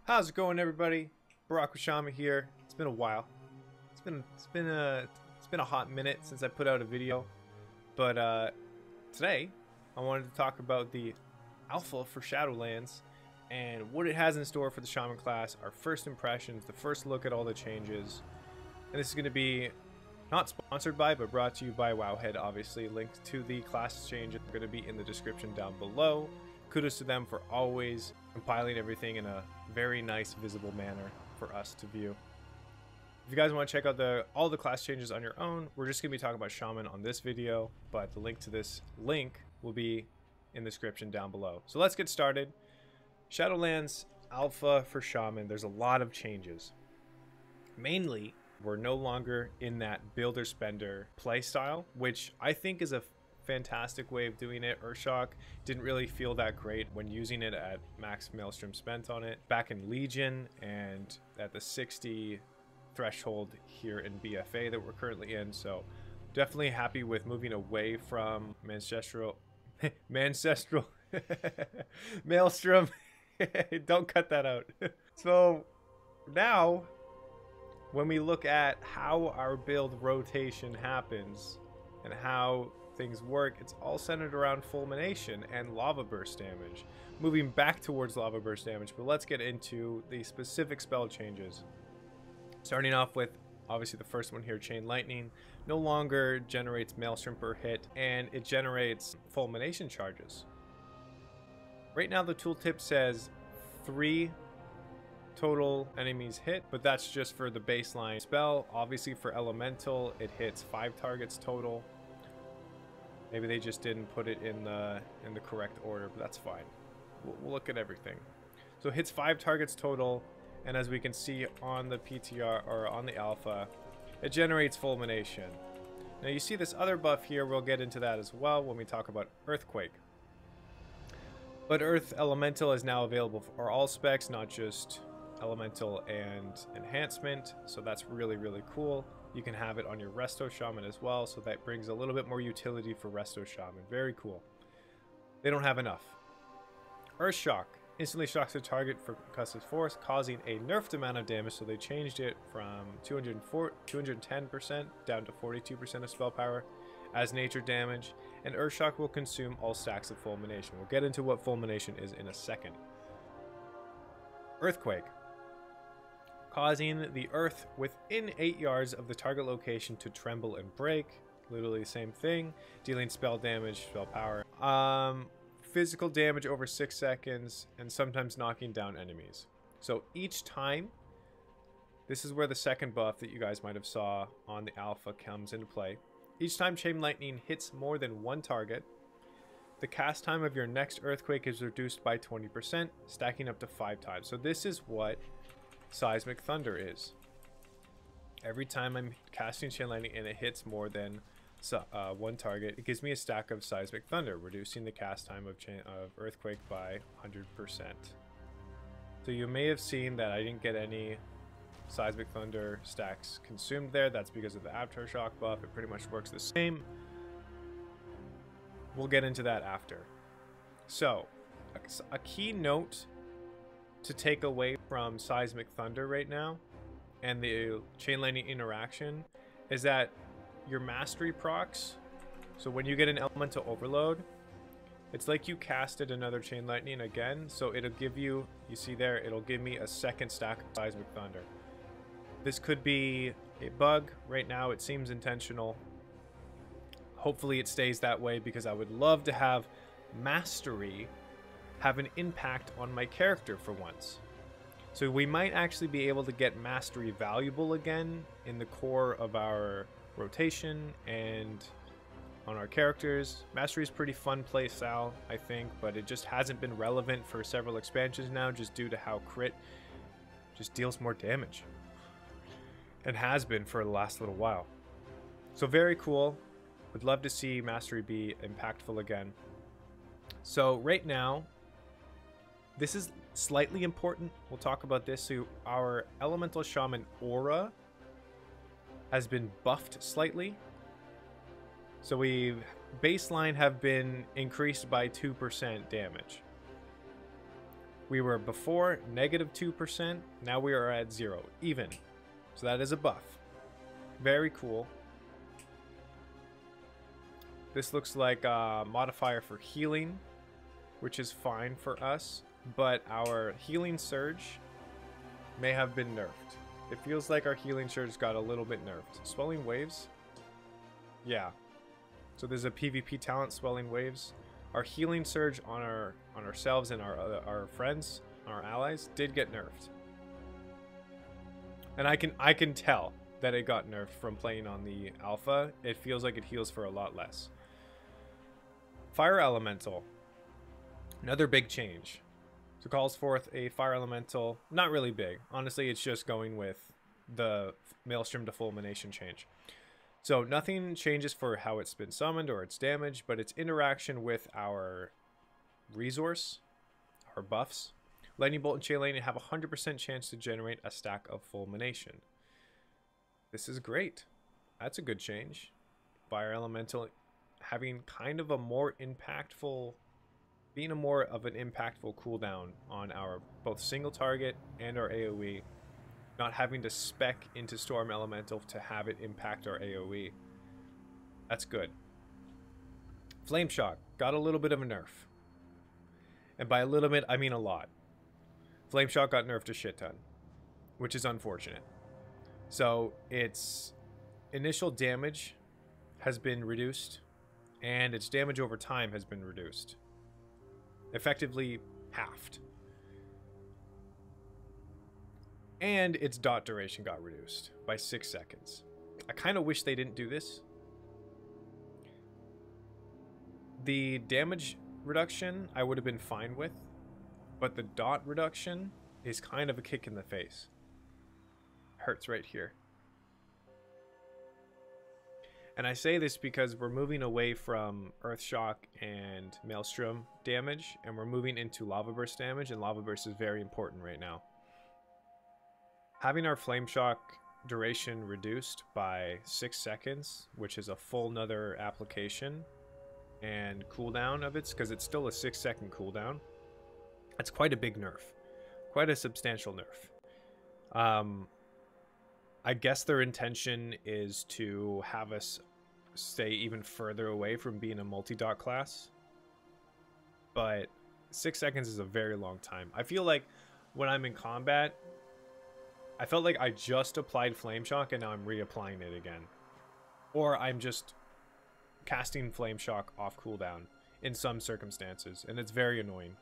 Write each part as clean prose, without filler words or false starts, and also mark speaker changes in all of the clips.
Speaker 1: How's it going, everybody? Barack Shama here. It's been a while. It's been a hot minute since I put out a video, but today I wanted to talk about the alpha for Shadowlands and what it has in store for the Shaman class. Our first impressions, the first look at all the changes, and this is going to be not sponsored by, but brought to you by Wowhead. Obviously, links to the class changes are going to be in the description down below. Kudos to them for always compiling everything in a very nice visible manner for us to view. If you guys want to check out all the class changes on your own, we're just going to be talking about Shaman on this video, but the link to this link will be in the description down below. So let's get started. Shadowlands Alpha for Shaman, there's a lot of changes. Mainly, we're no longer in that builder spender playstyle, which I think is a fantastic way of doing it. Urshock didn't really feel that great when using it at max maelstrom spent on it back in Legion and at the 60 threshold here in BFA that we're currently in. So definitely happy with moving away from maelstrom. Don't cut that out. So now when we look at how our build rotation happens and how things work, it's all centered around fulmination and lava burst damage, moving back towards lava burst damage. But let's get into the specific spell changes, starting off with obviously the first one here. Chain Lightning no longer generates maelstrom per hit, and it generates fulmination charges. Right now the tooltip says 3 total enemies hit, but that's just for the baseline spell. Obviously for Elemental it hits 5 targets total. Maybe they just didn't put it in the correct order, but that's fine. We'll look at everything. So it hits 5 targets total, and as we can see on the PTR or on the alpha, it generates fulmination. Now you see this other buff here. We'll get into that as well when we talk about Earthquake. But Earth Elemental is now available for all specs, not just Elemental and Enhancement. So that's really, really cool. You can have it on your Resto Shaman as well, so that brings a little bit more utility for Resto Shaman. Very cool. They don't have enough. Earth Shock instantly shocks the target for concussive force, causing a nerfed amount of damage. So they changed it from 210% down to 42% of spell power as nature damage, and Earth Shock will consume all stacks of fulmination. We'll get into what fulmination is in a second. Earthquake, causing the earth within 8 yards of the target location to tremble and break. Literally the same thing. Dealing spell damage, spell power. Physical damage over 6 seconds, and sometimes knocking down enemies. So each time, this is where the second buff that you guys might have saw on the alpha comes into play. Each time Chain Lightning hits more than one target, the cast time of your next Earthquake is reduced by 20%, stacking up to 5 times. So this is what Seismic Thunder is. Every time I'm casting Chain Lightning and it hits more than one target, it gives me a stack of Seismic Thunder, reducing the cast time of Earthquake by 100%. So you may have seen that I didn't get any Seismic Thunder stacks consumed there. That's because of the Aftershock buff. It pretty much works the same. We'll get into that after. So a key note to take away from Seismic Thunder right now and the Chain Lightning interaction is that your mastery procs, so when you get an elemental overload, it's like you casted another Chain Lightning again, so it'll give you see there, it'll give me a second stack of Seismic Thunder. This could be a bug. Right now it seems intentional. Hopefully it stays that way, because I would love to have mastery have an impact on my character for once. So we might actually be able to get mastery valuable again in the core of our rotation and on our characters. Mastery is pretty fun play style, I think, but it just hasn't been relevant for several expansions now, just due to how crit just deals more damage, and has been for the last little while. So very cool. Would love to see mastery be impactful again. So right now, this is slightly important. We'll talk about this. So our Elemental Shaman aura has been buffed slightly. So baseline have been increased by 2% damage. We were before -2%. Now we are at 0, even. So that is a buff. Very cool. This looks like a modifier for healing, which is fine for us. But our healing surge may have been nerfed. It feels like our healing surge got a little bit nerfed. Swelling waves? Yeah. So there's a PvP talent, swelling waves. Our healing surge on ourselves and our friends, our allies, did get nerfed. And I can tell that it got nerfed from playing on the alpha. It feels like it heals for a lot less. Fire Elemental. Another big change. So calls forth a Fire Elemental. Not really big. Honestly, it's just going with the Maelstrom to Fulmination change. So nothing changes for how it's been summoned or its damage, but its interaction with our resource, our buffs. Lightning Bolt and Chain Lightning have a 100% chance to generate a stack of Fulmination. This is great. That's a good change. Fire Elemental having kind of a more impactful, being a more of an impactful cooldown on our both single target and our AoE. Not having to spec into Storm Elemental to have it impact our AoE. That's good. Flame Shock got a little bit of a nerf. And by a little bit, I mean a lot. Flame Shock got nerfed a shit ton, which is unfortunate. So its initial damage has been reduced, and its damage over time has been reduced. Effectively halved. And its dot duration got reduced by 6 seconds. I kind of wish they didn't do this. The damage reduction I would have been fine with, but the dot reduction is kind of a kick in the face. Hurts right here. And I say this because we're moving away from Earth Shock and Maelstrom damage, and we're moving into Lava Burst damage, and Lava Burst is very important right now. Having our Flame Shock duration reduced by 6 seconds, which is a full nother application and cooldown of it, because it's still a 6-second cooldown. That's quite a big nerf. Quite a substantial nerf. I guess their intention is to have us stay even further away from being a multi-dot class. But 6 seconds is a very long time. I feel like when I'm in combat, I felt like I just applied Flame Shock and now I'm reapplying it again. Or I'm just casting Flame Shock off cooldown in some circumstances, and it's very annoying.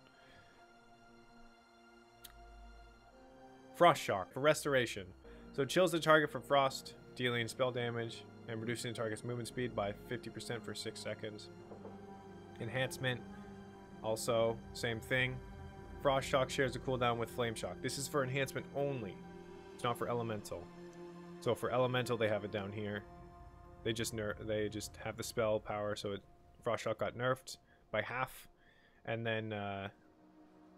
Speaker 1: Frost Shock for restoration. So it chills the target for frost, dealing spell damage and reducing the target's movement speed by 50% for 6 seconds. Enhancement, also same thing. Frost Shock shares a cooldown with Flame Shock. This is for enhancement only. It's not for elemental. So for elemental, they have it down here. They just have the spell power, so Frost Shock got nerfed by half, and then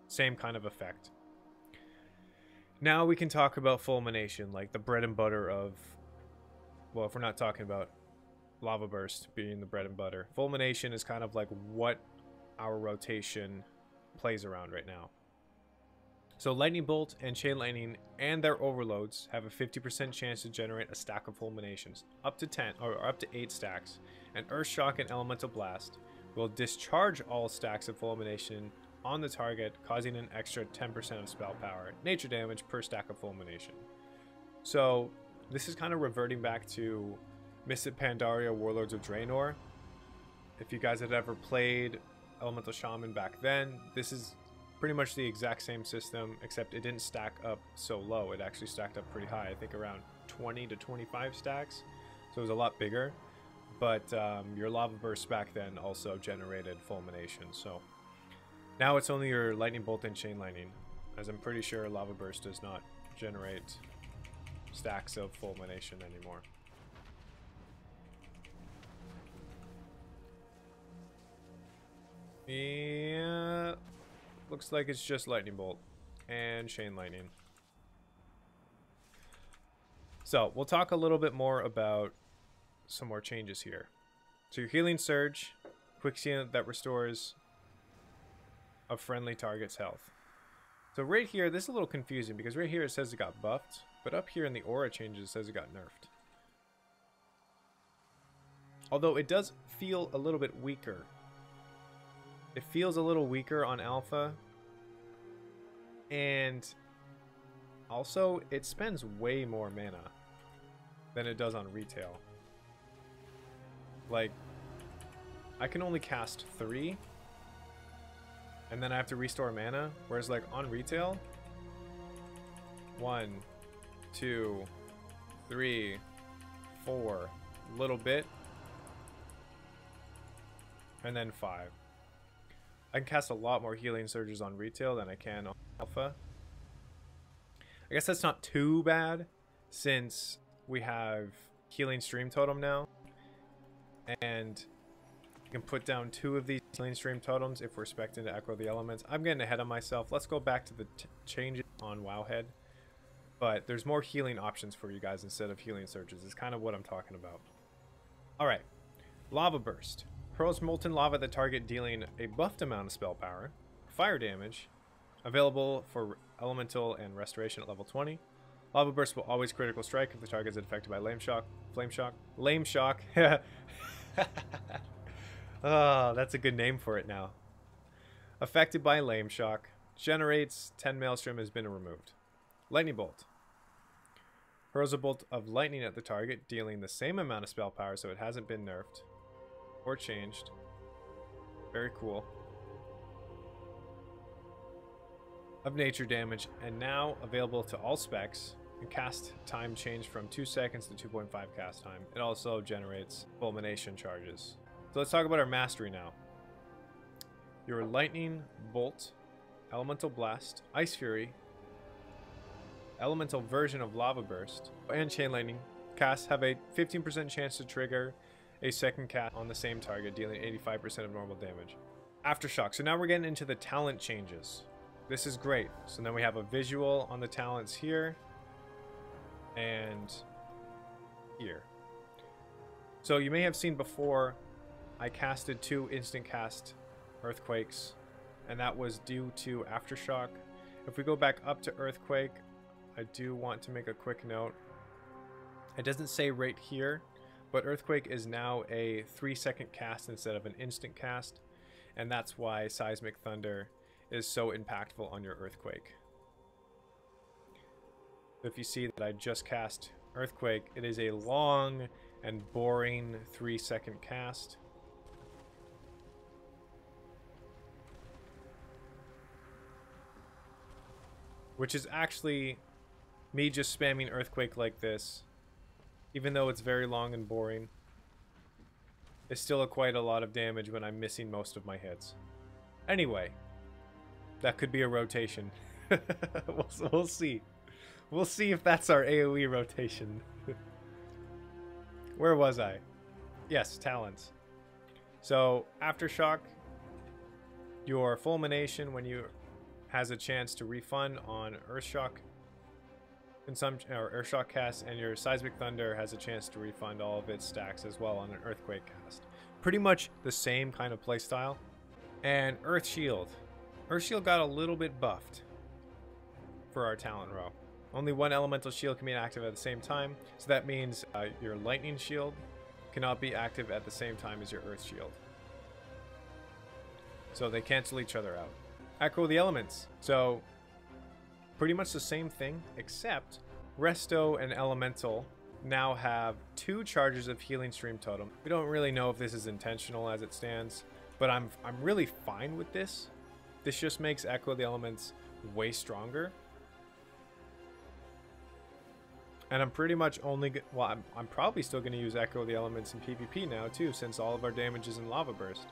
Speaker 1: same kind of effect. Now we can talk about Fulmination, like the bread and butter of, well, if we're not talking about Lava Burst being the bread and butter, Fulmination is kind of like what our rotation plays around right now. So Lightning Bolt and Chain Lightning and their overloads have a 50% chance to generate a stack of Fulminations, up to 10 or up to 8 stacks. And Earth Shock and Elemental Blast will discharge all stacks of Fulmination on the target, causing an extra 10% of spell power, nature damage per stack of Fulmination. So this is kind of reverting back to Mystic Pandaria Warlords of Draenor. If you guys had ever played Elemental Shaman back then, this is pretty much the exact same system, except it didn't stack up so low. It actually stacked up pretty high, I think around 20 to 25 stacks, so it was a lot bigger. But your Lava Burst back then also generated Fulmination, so now it's only your Lightning Bolt and Chain Lightning, as I'm pretty sure Lava Burst does not generate stacks of Fulmination anymore. Yeah, looks like it's just Lightning Bolt and Chain Lightning. So we'll talk a little bit more about some more changes here. So your Healing Surge, Quicksand that restores a friendly target's health. So right here, this is a little confusing because right here it says it got buffed, but up here in the aura changes it says it got nerfed. Although it does feel a little bit weaker. It feels a little weaker on alpha. And also it spends way more mana than it does on retail. Like, I can only cast 3. And then I have to restore mana. Whereas like on retail, 1, 2, 3, 4, little bit. And then 5. I can cast a lot more healing surges on retail than I can on alpha. I guess that's not too bad since we have healing stream totem now. And you can put down 2 of these healing stream totems if we're expecting to echo the elements. I'm getting ahead of myself. Let's go back to the changes on Wowhead. But there's more healing options for you guys instead of healing surges. It's kind of what I'm talking about. Alright. Lava Burst. Hurls molten lava at the target, dealing a buffed amount of spell power. Fire damage. Available for elemental and restoration at level 20. Lava Burst will always critical strike if the target is affected by Lame Shock. Flame Shock. Lame Shock. Oh, that's a good name for it now. Affected by Lame Shock. Generates 10 Maelstrom has been removed. Lightning Bolt. Hurls a bolt of lightning at the target, dealing the same amount of spell power, so it hasn't been nerfed or changed. Very cool. Of nature damage, and now available to all specs. And cast time changed from 2 seconds to 2.5 cast time. It also generates fulmination charges. So let's talk about our mastery now. Your Lightning Bolt, Elemental Blast, Ice Fury, Elemental version of Lava Burst, and Chain Lightning casts have a 15% chance to trigger a second cast on the same target, dealing 85% of normal damage. Aftershock. So now we're getting into the talent changes. This is great. So then we have a visual on the talents here and here. So you may have seen before I casted 2 instant cast Earthquakes, and that was due to Aftershock. If we go back up to Earthquake, I do want to make a quick note. It doesn't say right here, but Earthquake is now a 3-second cast instead of an instant cast, and that's why Seismic Thunder is so impactful on your Earthquake. If you see that I just cast Earthquake, it is a long and boring 3-second cast. Which is actually me just spamming Earthquake like this. Even though it's very long and boring, it's still quite a lot of damage when I'm missing most of my hits. Anyway, that could be a rotation. We'll see. We'll see if that's our AoE rotation. Where was I? Yes, talents. So, Aftershock, your Fulmination when you has a chance to refund on Earthshock consumption or Earthshock cast, and your Seismic Thunder has a chance to refund all of its stacks as well on an Earthquake cast. Pretty much the same kind of playstyle. And Earth Shield. Earth Shield got a little bit buffed for our talent row. Only 1 elemental shield can be active at the same time, so that means your lightning shield cannot be active at the same time as your earth shield. So they cancel each other out. Echo the elements. So pretty much the same thing, except Resto and Elemental now have 2 charges of Healing Stream Totem. We don't really know if this is intentional as it stands, but I'm really fine with this. This just makes Echo the Elements way stronger. And I'm pretty much only... Well, I'm probably still going to use Echo the Elements in PvP now, too, since all of our damage is in Lava Burst.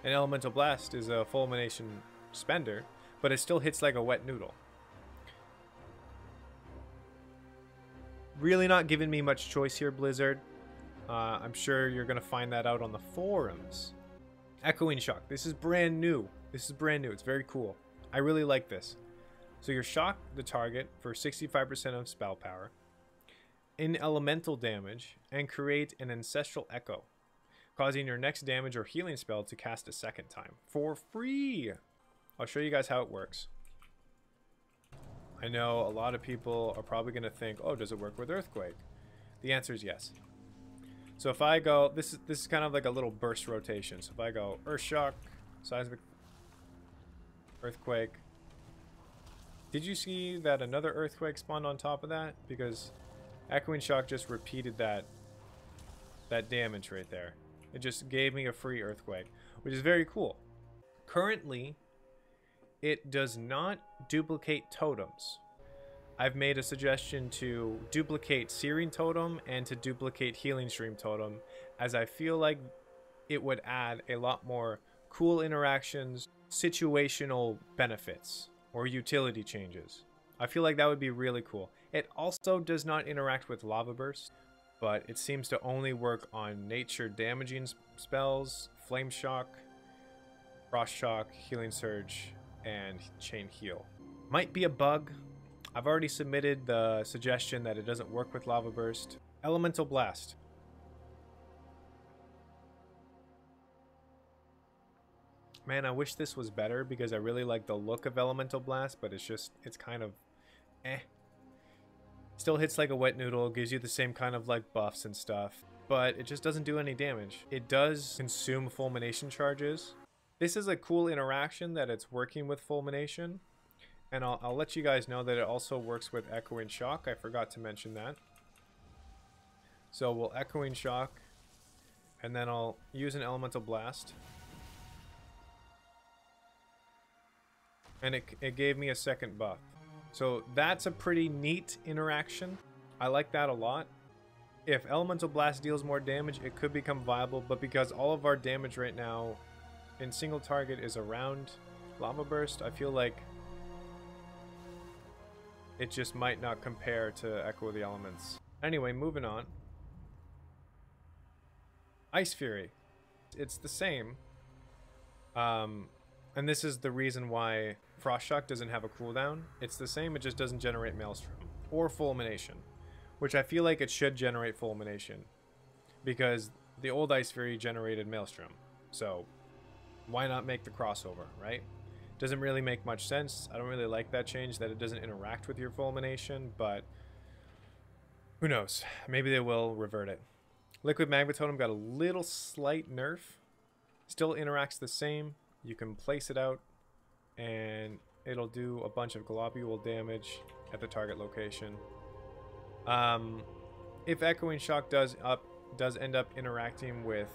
Speaker 1: And Elemental Blast is a Fulmination spender, but it still hits like a wet noodle. Really not giving me much choice here, Blizzard. I'm sure you're going to find that out on the forums. Echoing Shock. This is brand new. This is brand new. It's very cool. I really like this. So you shock the target for 65% of spell power in elemental damage and create an ancestral echo, causing your next damage or healing spell to cast a second time for free. I'll show you guys how it works. I know a lot of people are probably going to think, oh, does it work with Earthquake? The answer is yes. So if I go, this is kind of like a little burst rotation. So if I go Earth Shock, Seismic, Earthquake. Did you see that another Earthquake spawned on top of that? Because Echoing Shock just repeated that damage right there. It just gave me a free Earthquake, which is very cool. Currently, it does not duplicate totems. I've made a suggestion to duplicate Searing Totem and to duplicate Healing Stream Totem, as I feel like it would add a lot more cool interactions, situational benefits, or utility changes. I feel like that would be really cool. It also does not interact with Lava Burst, but it seems to only work on nature damaging spells, Flame Shock, Frost Shock, Healing Surge, and Chain Heal. Might be a bug. I've already submitted the suggestion that it doesn't work with Lava Burst. Elemental Blast. Man, I wish this was better because I really like the look of Elemental Blast, but it's kind of eh. Still hits like a wet noodle, gives you the same kind of like buffs and stuff, but it just doesn't do any damage. It does consume Fulmination charges. This is a cool interaction that it's working with Fulmination. And I'll let you guys know that it also works with Echoing Shock. I forgot to mention that. So we'll Echoing Shock, and then I'll use an Elemental Blast. And it gave me a second buff. So that's a pretty neat interaction. I like that a lot. If Elemental Blast deals more damage, it could become viable, but because all of our damage right now in single target is around Lava Burst, I feel like it just might not compare to Echo of the Elements. Anyway, moving on. Ice Fury. It's the same. And this is the reason why Frost Shock doesn't have a cooldown. It's the same, it just doesn't generate Maelstrom. Or Fulmination. Which I feel like it should generate Fulmination. Because the old Ice Fury generated Maelstrom. So, why not make the crossover, right? Doesn't really make much sense. I don't really like that change, that it doesn't interact with your Fulmination, but who knows? Maybe they will revert it. Liquid Magma Totem got a little slight nerf. Still interacts the same. You can place it out, and it'll do a bunch of globule damage at the target location. If Echoing Shock does end up interacting with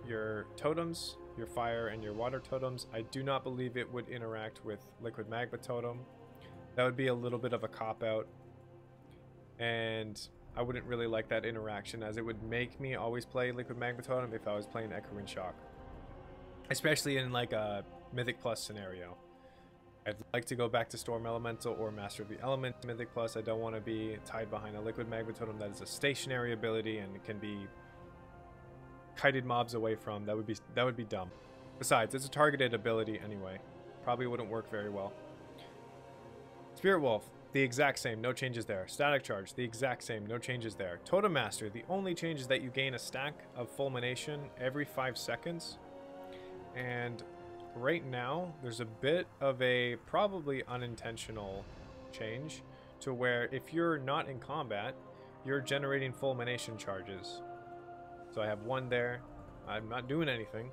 Speaker 1: your totems, your fire and your water totems, I do not believe it would interact with Liquid Magma Totem. That would be a little bit of a cop-out, and I wouldn't really like that interaction, as it would make me always play Liquid Magma Totem if I was playing Echoing Shock, especially in like a Mythic Plus scenario. I'd like to go back to Storm Elemental or Master of the Element Mythic Plus. I don't want to be tied behind a Liquid Magma Totem that is a stationary ability and it can be kited mobs away from. That would be dumb. Besides, it's a targeted ability anyway. Probably wouldn't work very well. Spirit Wolf, the exact same, no changes there. Static Charge, the exact same, no changes there. Totem Master, the only change is that you gain a stack of Fulmination every 5 seconds. And right now, there's a bit of a probably unintentional change to where if you're not in combat, you're generating Fulmination charges. So I have 1 there. I'm not doing anything.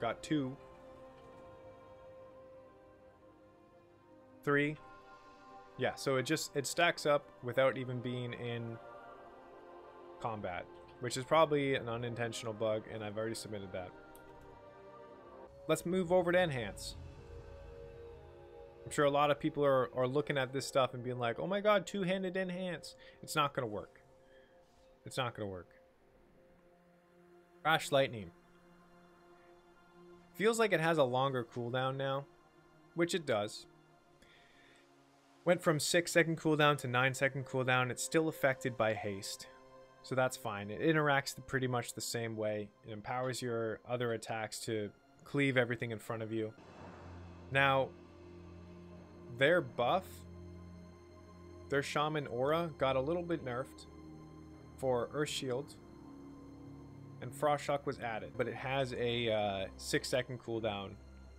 Speaker 1: Got 2. 3. Yeah, so it stacks up without even being in combat, which is probably an unintentional bug, and I've already submitted that. Let's move over to Enhance. I'm sure a lot of people are looking at this stuff and being like, oh my god, two-handed Enhance. It's not going to work. It's not going to work. Crash Lightning. Feels like it has a longer cooldown now, which it does. Went from 6-second cooldown to 9-second cooldown. It's still affected by haste, so that's fine. It interacts pretty much the same way. It empowers your other attacks to cleave everything in front of you. Now, their buff, their Shaman Aura, got a little bit nerfed for Earth Shield, and Frost Shock was added, but it has a 6-second cooldown,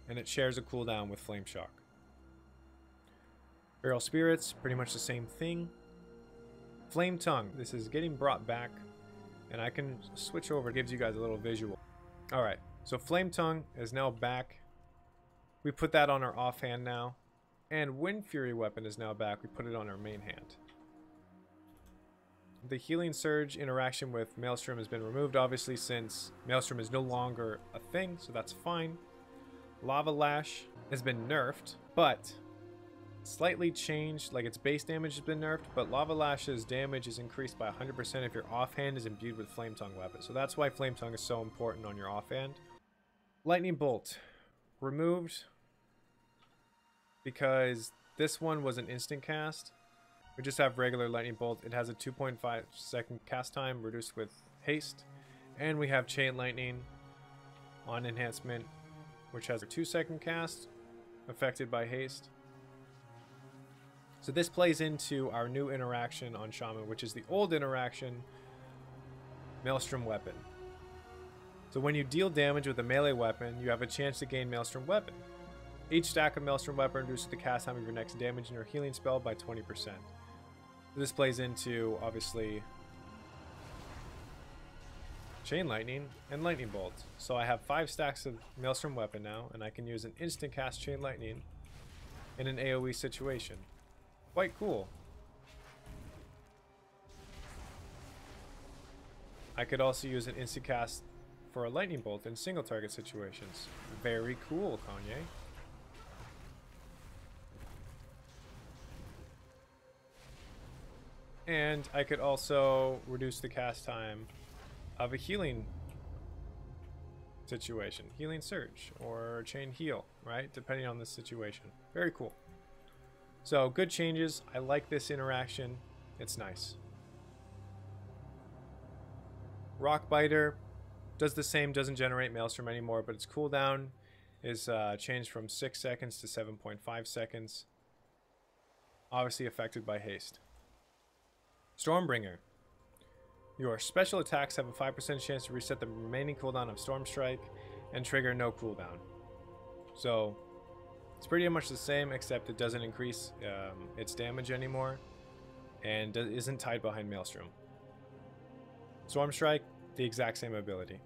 Speaker 1: and it shares a cooldown with Flame Shock. Feral Spirits, pretty much the same thing. Flame Tongue, this is getting brought back, and I can switch over. It gives you guys a little visual. Alright, so Flame Tongue is now back. We put that on our offhand now. And Wind Fury weapon is now back. We put it on our main hand. The Healing Surge interaction with Maelstrom has been removed, obviously, since Maelstrom is no longer a thing, so that's fine. Lava Lash has been nerfed, but slightly changed. Like, its base damage has been nerfed, but Lava Lash's damage is increased by 100% if your offhand is imbued with Flame Tongue weapon. So that's why Flame Tongue is so important on your offhand. Lightning Bolt removed because this one was an instant cast. We just have regular Lightning Bolt. It has a 2.5 second cast time reduced with haste, and we have Chain Lightning on enhancement, which has a 2-second cast affected by haste. So this plays into our new interaction on Shaman, which is the old interaction, Maelstrom weapon. So when you deal damage with a melee weapon, you have a chance to gain Maelstrom weapon. Each stack of Maelstrom weapon reduces the cast time of your next damage and your healing spell by 20%. So this plays into, obviously, Chain Lightning and Lightning Bolt. So I have 5 stacks of Maelstrom weapon now, and I can use an instant cast Chain Lightning in an AoE situation. Quite cool. I could also use an instant cast for a Lightning Bolt in single target situations. Very cool, Kanye. And I could also reduce the cast time of a healing situation. Healing Surge or Chain Heal, right? Depending on the situation. Very cool. So, good changes. I like this interaction. It's nice. Rockbiter does the same, doesn't generate Maelstrom anymore, but its cooldown is changed from 6 seconds to 7.5 seconds. Obviously affected by haste. Stormbringer. Your special attacks have a 5% chance to reset the remaining cooldown of Storm Strike and trigger no cooldown. So, it's pretty much the same, except it doesn't increase its damage anymore and isn't tied behind Maelstrom. Storm Strike, the exact same ability.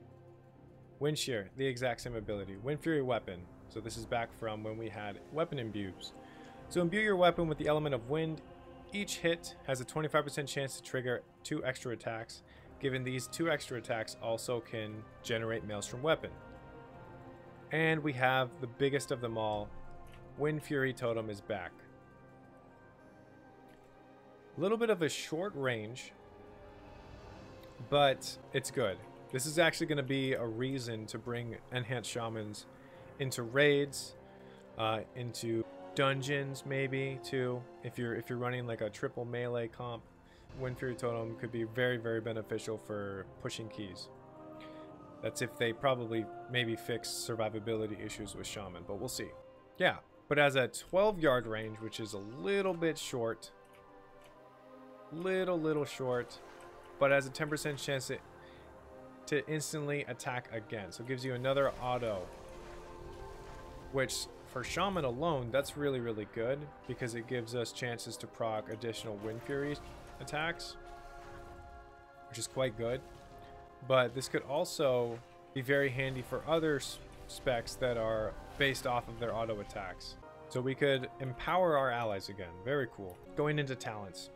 Speaker 1: Wind Shear, the exact same ability. Wind Fury weapon. So this is back from when we had weapon imbues. So imbue your weapon with the element of wind. Each hit has a 25% chance to trigger 2 extra attacks. Given these 2 extra attacks also can generate Maelstrom weapon. And we have the biggest of them all. Wind Fury Totem is back. A little bit of a short range, but it's good. This is actually going to be a reason to bring Enhanced Shamans into raids, into dungeons maybe too. If you're running like a triple melee comp, Wind Fury Totem could be very, very beneficial for pushing keys. That's if they probably maybe fix survivability issues with Shaman, but we'll see. Yeah, but as a 12-yard range, which is a little bit short, little short, but has a 10% chance to instantly attack again. So it gives you another auto, which for Shaman alone, that's really, really good because it gives us chances to proc additional Wind Fury attacks, which is quite good. But this could also be very handy for other specs that are based off of their auto attacks. So we could empower our allies again. Very cool. Going into talents.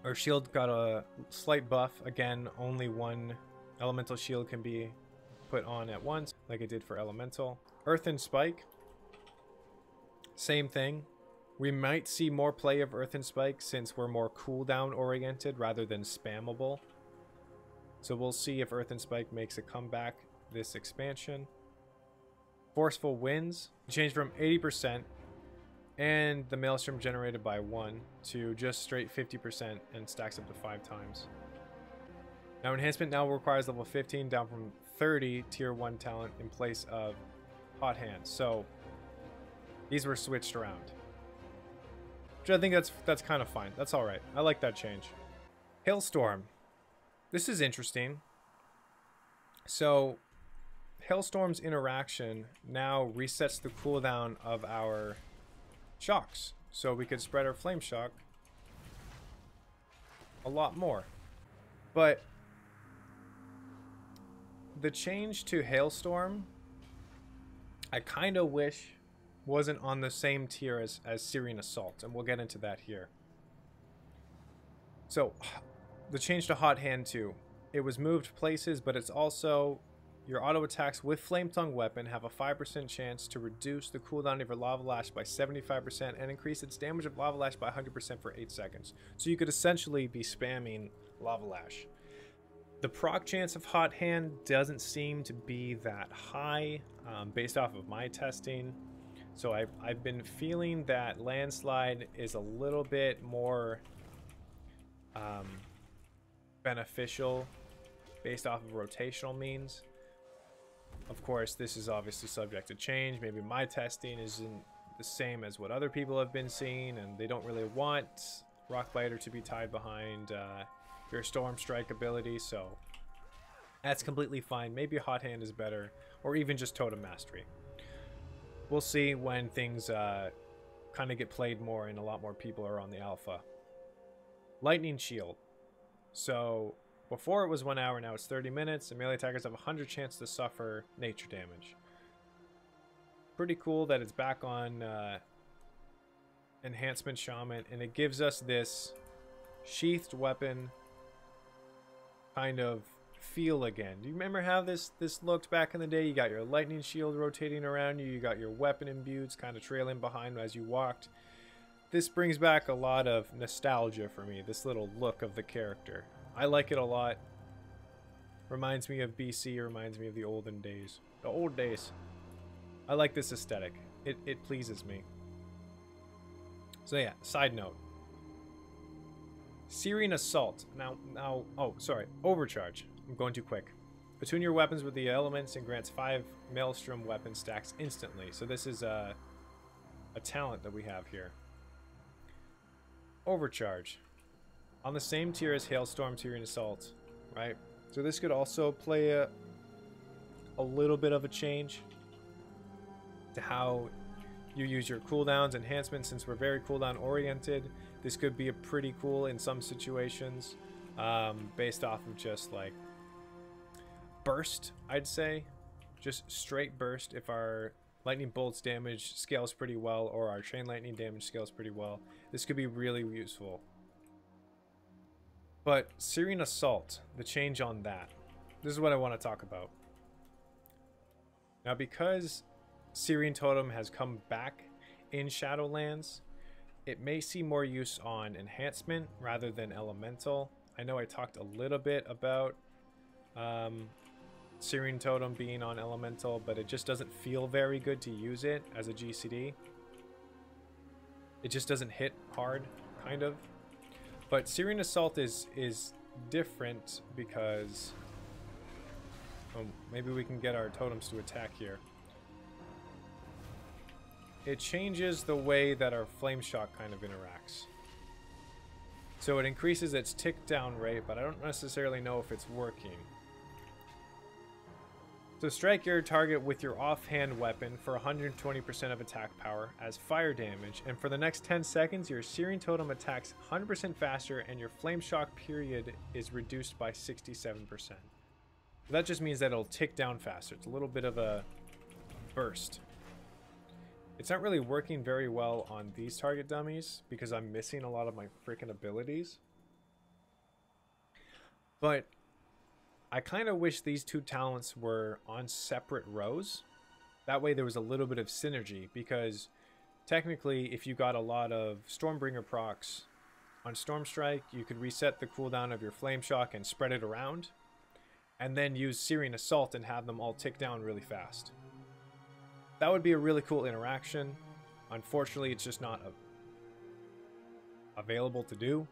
Speaker 1: Our shield got a slight buff. Again, only one elemental shield can be put on at once, like it did for elemental. Earth and Spike. Same thing. We might see more play of Earth and Spike since we're more cooldown oriented rather than spammable. So we'll see if Earth and Spike makes a comeback this expansion. Forceful Winds changed from 80% and the Maelstrom generated by 1 to just straight 50% and stacks up to 5 times. Now enhancement now requires level 15 down from 30 tier 1 talent in place of Hot Hands. So these were switched around. Which I think that's kind of fine. That's all right. I like that change. Hailstorm. This is interesting. So Hailstorm's interaction now resets the cooldown of our shocks. so we could spread our flame shock a lot more. But the change to Hailstorm, I kind of wish wasn't on the same tier as Syrian Assault, and we'll get into that here. So, the change to Hot Hand 2. It was moved places, but it's also your auto attacks with Flame Tongue weapon have a 5% chance to reduce the cooldown of your Lava Lash by 75% and increase its damage of Lava Lash by 100% for 8 seconds. So you could essentially be spamming Lava Lash. The proc chance of Hot Hand doesn't seem to be that high based off of my testing. So I've been feeling that Landslide is a little bit more beneficial based off of rotational means. Of course, this is obviously subject to change. Maybe my testing isn't the same as what other people have been seeing, and they don't really want Rockbiter to be tied behind your Storm Strike ability, so that's completely fine. Maybe Hot Hand is better, or even just Totem Mastery. We'll see when things kind of get played more and a lot more people are on the alpha. Lightning Shield. So before it was 1 hour, now it's 30 minutes, and melee attackers have a 100 chance to suffer nature damage. Pretty cool that it's back on Enhancement Shaman, and it gives us this sheathed weapon kind of feel again. Do you remember how this looked back in the day? You got your lightning shield rotating around you, you got your weapon imbues kind of trailing behind as you walked. This brings back a lot of nostalgia for me, this little look of the character. I like it a lot. Reminds me of BC, reminds me of the olden days. The old days. I like this aesthetic. It pleases me. So yeah, side note. Syrian Assault. Now, oh, sorry. Overcharge. I'm going too quick. Attune your weapons with the elements and grants 5 Maelstrom weapon stacks instantly. So this is a talent that we have here. Overcharge. On the same tier as Hailstorm, Syrian Assault, right? So this could also play a little bit of a change to how you use your cooldowns. Enhancements, since we're very cooldown oriented, this could be a pretty cool in some situations, based off of just like burst, I'd say. Just straight burst if our lightning bolts damage scales pretty well, or our chain lightning damage scales pretty well. This could be really useful. But Syrian Assault, the change on that, this is what I want to talk about. Now, because Syrian Totem has come back in Shadowlands, it may see more use on enhancement rather than elemental. I know I talked a little bit about Syrian Totem being on elemental, but it just doesn't feel very good to use it as a GCD. It just doesn't hit hard, kind of. But Syrian Assault is different because maybe we can get our totems to attack here. It changes the way that our Flame Shock kind of interacts. So it increases its tick down rate, but I don't necessarily know if it's working. So strike your target with your offhand weapon for 120% of attack power as fire damage, and for the next 10 seconds your Syrian Totem attacks 100% faster and your Flame Shock period is reduced by 67%. That just means that it'll tick down faster. It's a little bit of a burst. It's not really working very well on these target dummies because I'm missing a lot of my freaking abilities. But I kind of wish these two talents were on separate rows. That way there was a little bit of synergy, because technically if you got a lot of Stormbringer procs on Storm Strike, you could reset the cooldown of your Flame Shock and spread it around, and then use Syrian Assault and have them all tick down really fast. That would be a really cool interaction. Unfortunately, it's just not available to do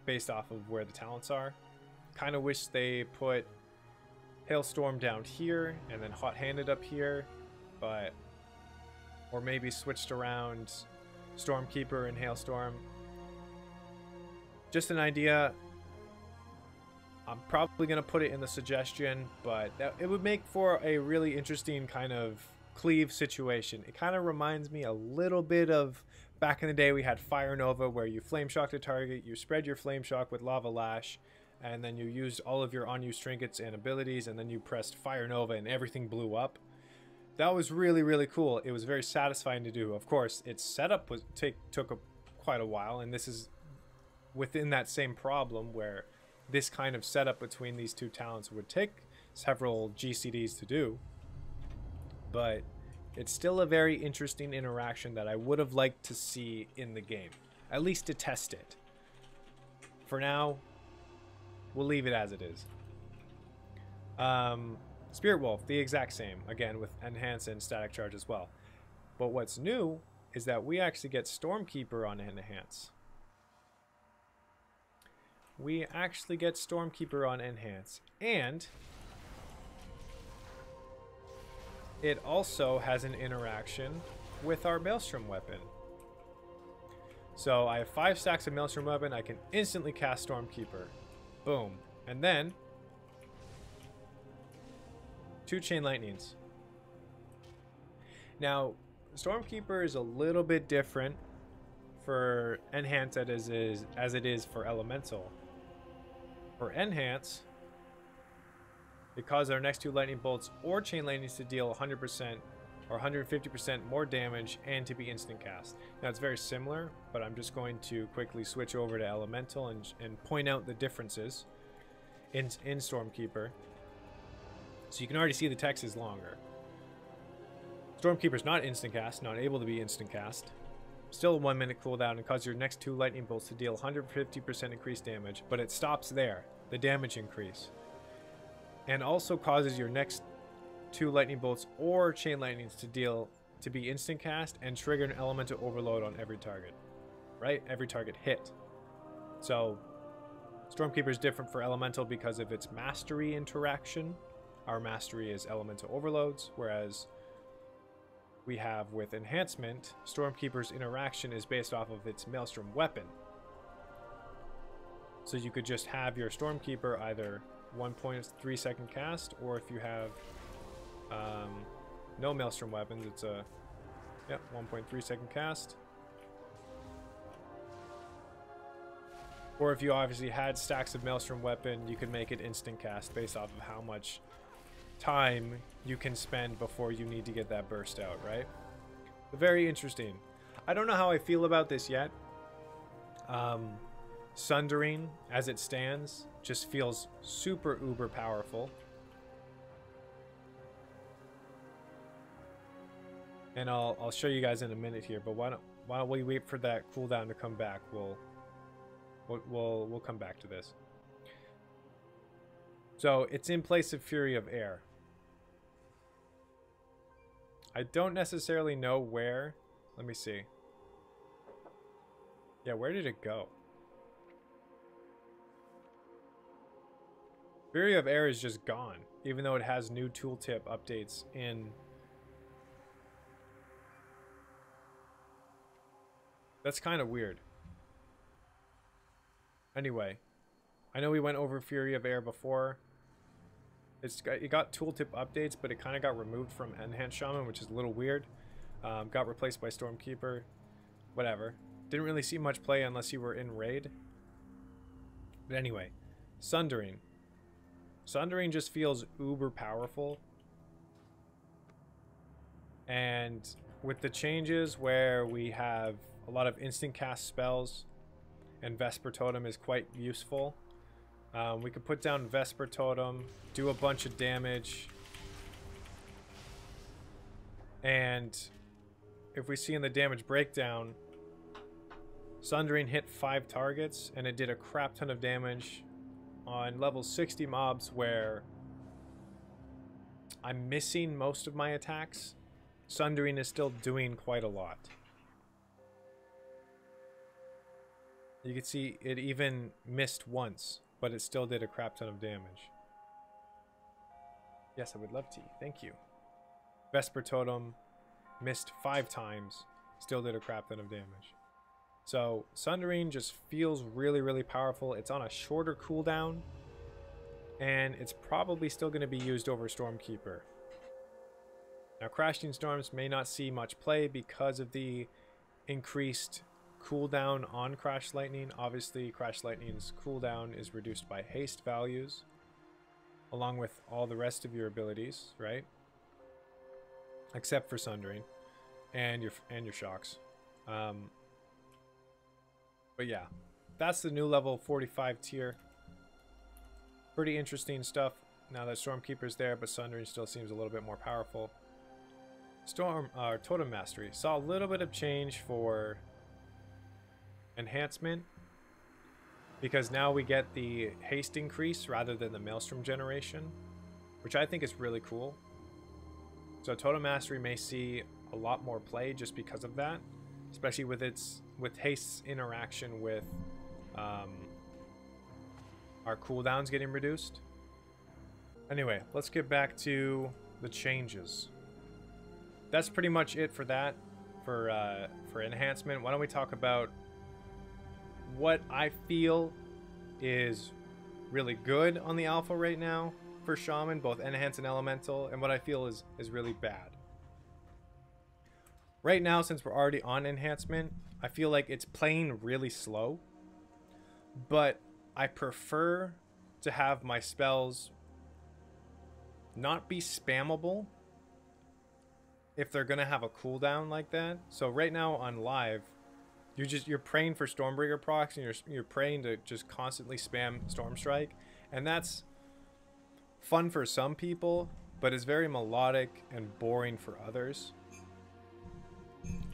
Speaker 1: based off of where the talents are. Kind of wish they put Hailstorm down here and then hot-handed up here, but or maybe switched around Stormkeeper and Hailstorm. Just an idea. I'm probably going to put it in the suggestion, but it would make for a really interesting kind of cleave situation. It kind of reminds me a little bit of back in the day we had Fire Nova, where you flame shocked a target, you spread your flame shock with Lava Lash, and then you used all of your unused trinkets and abilities, and then you pressed Fire Nova and everything blew up. That was really, really cool. It was very satisfying to do. Of course, its setup took quite a while, and this is within that same problem where this kind of setup between these two talents would take several GCDs to do. But it's still a very interesting interaction that I would have liked to see in the game, at least to test it. For now, we'll leave it as it is. Spirit Wolf, the exact same, again with Enhance and Static Charge as well. But what's new is that we actually get Stormkeeper on Enhance. We actually get Stormkeeper on Enhance, and it also has an interaction with our Maelstrom weapon. So I have 5 stacks of Maelstrom weapon, I can instantly cast Stormkeeper. Boom. And then 2 Chain Lightnings. Now, Stormkeeper is a little bit different for Enhance as it is for Elemental. For Enhance, it causes our next 2 Lightning Bolts or Chain Lightnings to deal 100% or 150% more damage and to be instant cast. Now, it's very similar, but I'm just going to quickly switch over to Elemental and point out the differences in Stormkeeper. So you can already see the text is longer. Stormkeeper's not instant cast, not able to be instant cast. Still a 1 minute cooldown and cause your next 2 lightning bolts to deal 150% increased damage, but it stops there, the damage increase. And also causes your next 2 lightning bolts or chain lightnings to be instant cast and trigger an elemental overload on every target. Right? Every target hit. So Stormkeeper is different for Elemental because of its mastery interaction. Our mastery is elemental overloads, whereas we have with enhancement, Stormkeeper's interaction is based off of its Maelstrom weapon. So you could just have your Stormkeeper either 1.3 second cast, or if you have no Maelstrom weapons, it's a 1.3 second cast. Or if you obviously had stacks of Maelstrom weapon, you could make it instant cast based off of how much time you can spend before you need to get that burst out, right? Very interesting. I don't know how I feel about this yet. Sundering, as it stands, just feels super uber powerful. And I'll show you guys in a minute here, but why don't we wait for that cooldown to come back? We'll come back to this. So it's in place of Fury of Air. I don't necessarily know where. Let me see. Yeah, where did it go? Fury of Air is just gone, even though it has new tooltip updates in. That's kind of weird. Anyway, I know we went over Fury of Air before. It got tooltip updates, but it kind of got removed from Enhanced Shaman, which is a little weird. Got replaced by Stormkeeper. Whatever. Didn't really see much play unless you were in raid. But anyway, Sundering. Sundering just feels uber powerful. And with the changes where we have a lot of instant cast spells, and Vesper Totem is quite useful. We could put down Vesper Totem, do a bunch of damage, and if we see in the damage breakdown, Sundering hit 5 targets and it did a crap ton of damage on level 60 mobs where I'm missing most of my attacks. Sundering is still doing quite a lot. You can see it even missed once, but it still did a crap ton of damage. Yes, I would love to. Thank you. Vesper Totem missed 5 times, still did a crap ton of damage. So Sundering just feels really, really powerful. It's on a shorter cooldown, and it's probably still going to be used over Stormkeeper. Now, Crashing Storms may not see much play because of the increased cooldown on Crash Lightning. Obviously, Crash Lightning's cooldown is reduced by haste values, along with all the rest of your abilities, right? Except for Sundering and your shocks. But yeah, that's the new level 45 tier. Pretty interesting stuff now that Stormkeeper's there, but Sundering still seems a little bit more powerful. Totem Mastery saw a little bit of change for enhancement, because now we get the haste increase rather than the Maelstrom generation, which I think is really cool. So Totem Mastery may see a lot more play just because of that, especially with haste's interaction with our cooldowns getting reduced. Anyway, let's get back to the changes. That's pretty much it for that, for enhancement. Why don't we talk about what I feel is really good on the alpha right now for Shaman, both Enhance and Elemental, and what I feel is really bad. Right now, since we're already on Enhancement, I feel like it's playing really slow, but I prefer to have my spells not be spammable if they're gonna have a cooldown like that. So right now on live, you're praying for Stormbreaker procs, and you're praying to just constantly spam Stormstrike, and that's fun for some people, but it's very melodic and boring for others.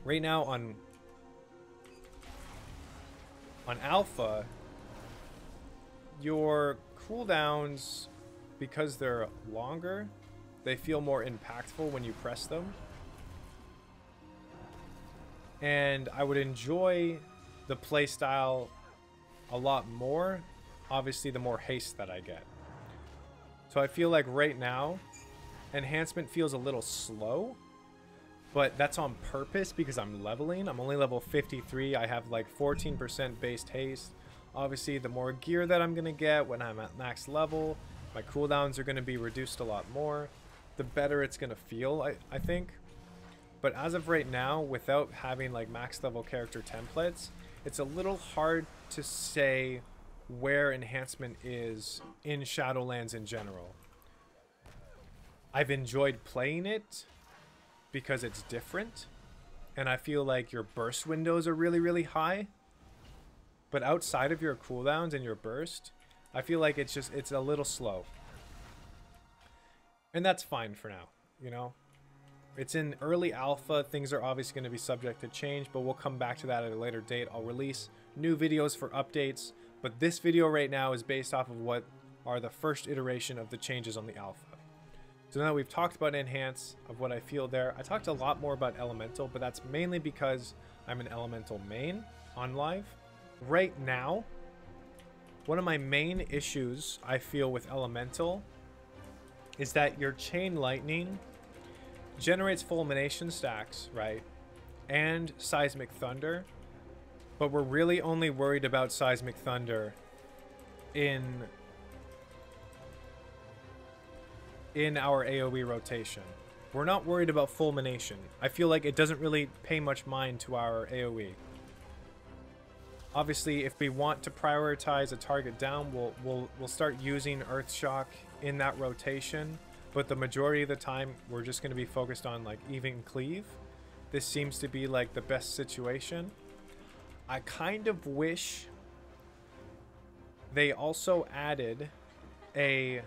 Speaker 1: Right now on alpha, your cooldowns, because they're longer, they feel more impactful when you press them. And I would enjoy the playstyle a lot more, obviously, the more haste that I get. So I feel like right now, enhancement feels a little slow, but that's on purpose because I'm leveling. I'm only level 53. I have like 14% based haste. Obviously, the more gear that I'm going to get when I'm at max level, my cooldowns are going to be reduced a lot more. The better it's going to feel, I think. But as of right now, without having like max level character templates, it's a little hard to say where enhancement is in Shadowlands in general. I've enjoyed playing it because it's different, and I feel like your burst windows are really, really high. But outside of your cooldowns and your burst, I feel like it's a little slow. And that's fine for now, you know? It's in early alpha. Things are obviously going to be subject to change, but we'll come back to that at a later date. I'll release new videos for updates, but this video right now is based off of what are the first iteration of the changes on the alpha. So now that we've talked about Enhance, of what I feel there, I talked a lot more about Elemental, but that's mainly because I'm an Elemental main on live. Right now, one of my main issues I feel with Elemental is that your Chain Lightning generates Fulmination stacks, right? And Seismic Thunder, but we're really only worried about Seismic Thunder in our AoE rotation. We're not worried about Fulmination. I feel like it doesn't really pay much mind to our AoE. Obviously, if we want to prioritize a target down, we'll start using Earthshock in that rotation, but the majority of the time we're just going to be focused on like even cleave. This seems to be like the best situation. I kind of wish they also added an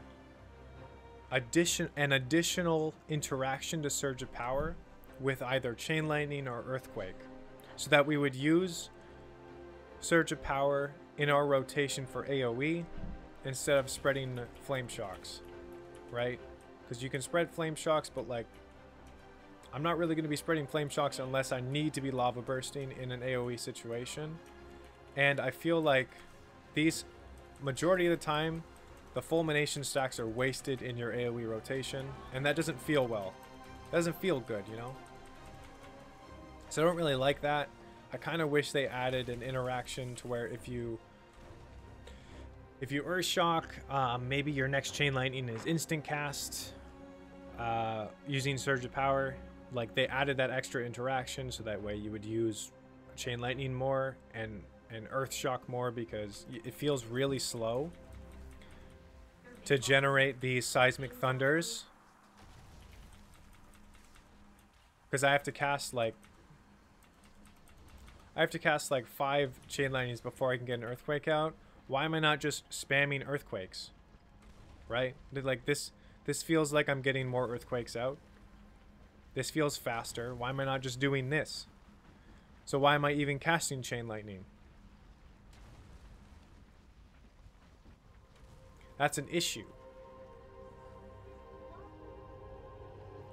Speaker 1: additional interaction to Surge of Power with either Chain Lightning or Earthquake, so that we would use Surge of Power in our rotation for AoE instead of spreading Flame Shocks, right? Because you can spread Flame Shocks, but like, I'm not really going to be spreading Flame Shocks unless I need to be Lava Bursting in an AoE situation. And I feel like these, majority of the time, the Fulmination stacks are wasted in your AoE rotation, and that doesn't feel well. It doesn't feel good, you know? So I don't really like that. I kind of wish they added an interaction to where if you Earthshock, maybe your next Chain Lightning is instant cast, using Surge of Power. Like, they added that extra interaction so that way you would use Chain Lightning more and Earth Shock more, because it feels really slow to generate these seismic thunders. Because I have to cast like 5 Chain Lightnings before I can get an Earthquake out. Why am I not just spamming Earthquakes? Right? Like, this feels like I'm getting more Earthquakes out. This feels faster. Why am I not just doing this? So why am I even casting Chain Lightning? That's an issue.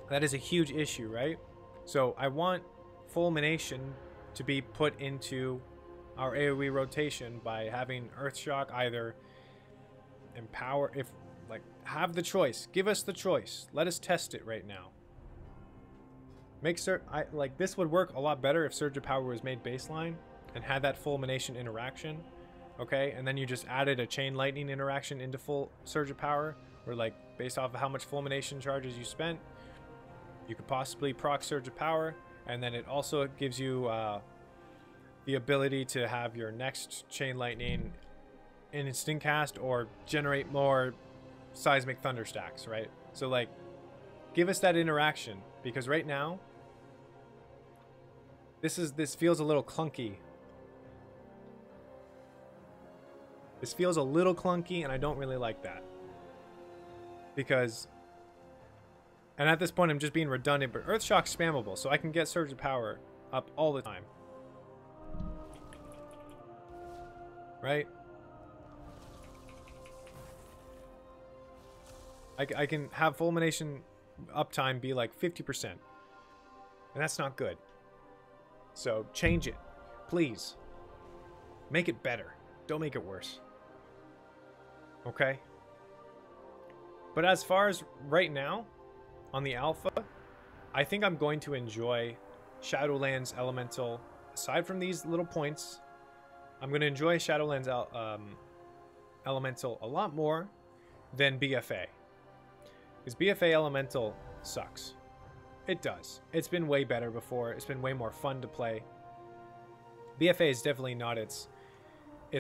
Speaker 1: That is a huge issue, right? So I want Fulmination to be put into our AoE rotation by having Earthshock either empower, if like, have the choice. Give us the choice. Let us test it right now. Like, this would work a lot better if Surge of Power was made baseline and had that Fulmination interaction. Okay, and then you just added a Chain Lightning interaction into full Surge of Power, where, like, based off of how much Fulmination charges you spent, you could possibly proc Surge of Power, and then it also gives you the ability to have your next Chain Lightning in instant cast or generate more Seismic Thunder stacks, right? So, like, give us that interaction, because right now this feels a little clunky. This feels a little clunky, and I don't really like that. Because, and at this point I'm just being redundant, but Earthshock's spammable, so I can get Surge of Power up all the time. Right? I can have Fulmination uptime be like 50%. And that's not good. So change it. Please. Make it better. Don't make it worse. Okay? But as far as right now, on the alpha, I think I'm going to enjoy Shadowlands Elemental. Aside from these little points, I'm going to enjoy Shadowlands Elemental a lot more than BFA. Because BFA Elemental sucks. It does. It's been way better before. It's been way more fun to play. BFA is definitely not its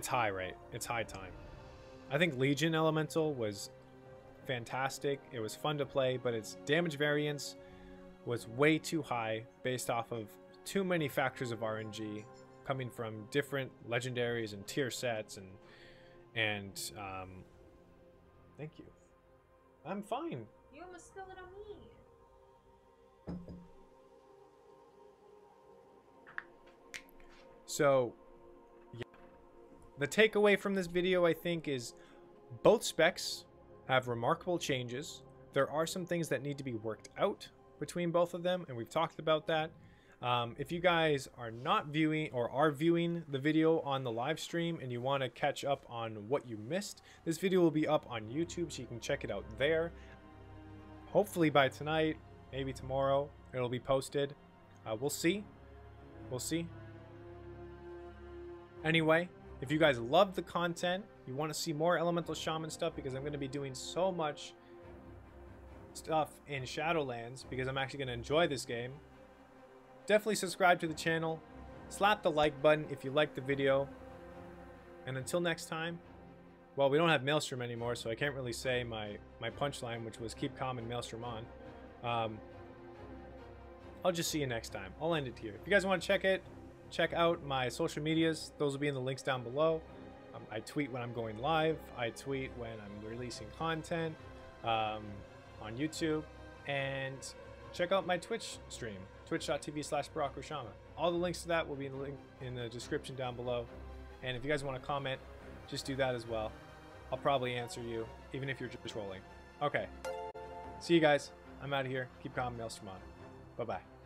Speaker 1: high rate. It's high time. I think Legion Elemental was fantastic. It was fun to play, but its damage variance was way too high based off of too many factors of RNG coming from different legendaries and tier sets and thank you. I'm fine.
Speaker 2: You almost spilled it on me.
Speaker 1: So, yeah. The takeaway from this video, I think, is both specs have remarkable changes. There are some things that need to be worked out between both of them, and we've talked about that. If you guys are not viewing or are viewing the video on the live stream and you want to catch up on what you missed, this video will be up on YouTube, so you can check it out there. Hopefully by tonight, maybe tomorrow, it'll be posted. We'll see. We'll see. Anyway, if you guys love the content, you want to see more Elemental Shaman stuff, because I'm going to be doing so much stuff in Shadowlands, because I'm actually going to enjoy this game. Definitely subscribe to the channel. Slap the like button if you liked the video. And until next time, well, we don't have Maelstrom anymore, so I can't really say my punchline, which was keep calm and Maelstrom on. I'll just see you next time. I'll end it here. If you guys want to check out my social medias. Those will be in the links down below. I tweet when I'm going live. I tweet when I'm releasing content on YouTube. And check out my Twitch stream, twitch.tv/BarackRoshama. All the links to that will be in the description down below. And if you guys want to comment, just do that as well. I'll probably answer you, even if you're just trolling. Okay. See you guys. I'm out of here. Keep calm, Maelstrom on. Bye-bye.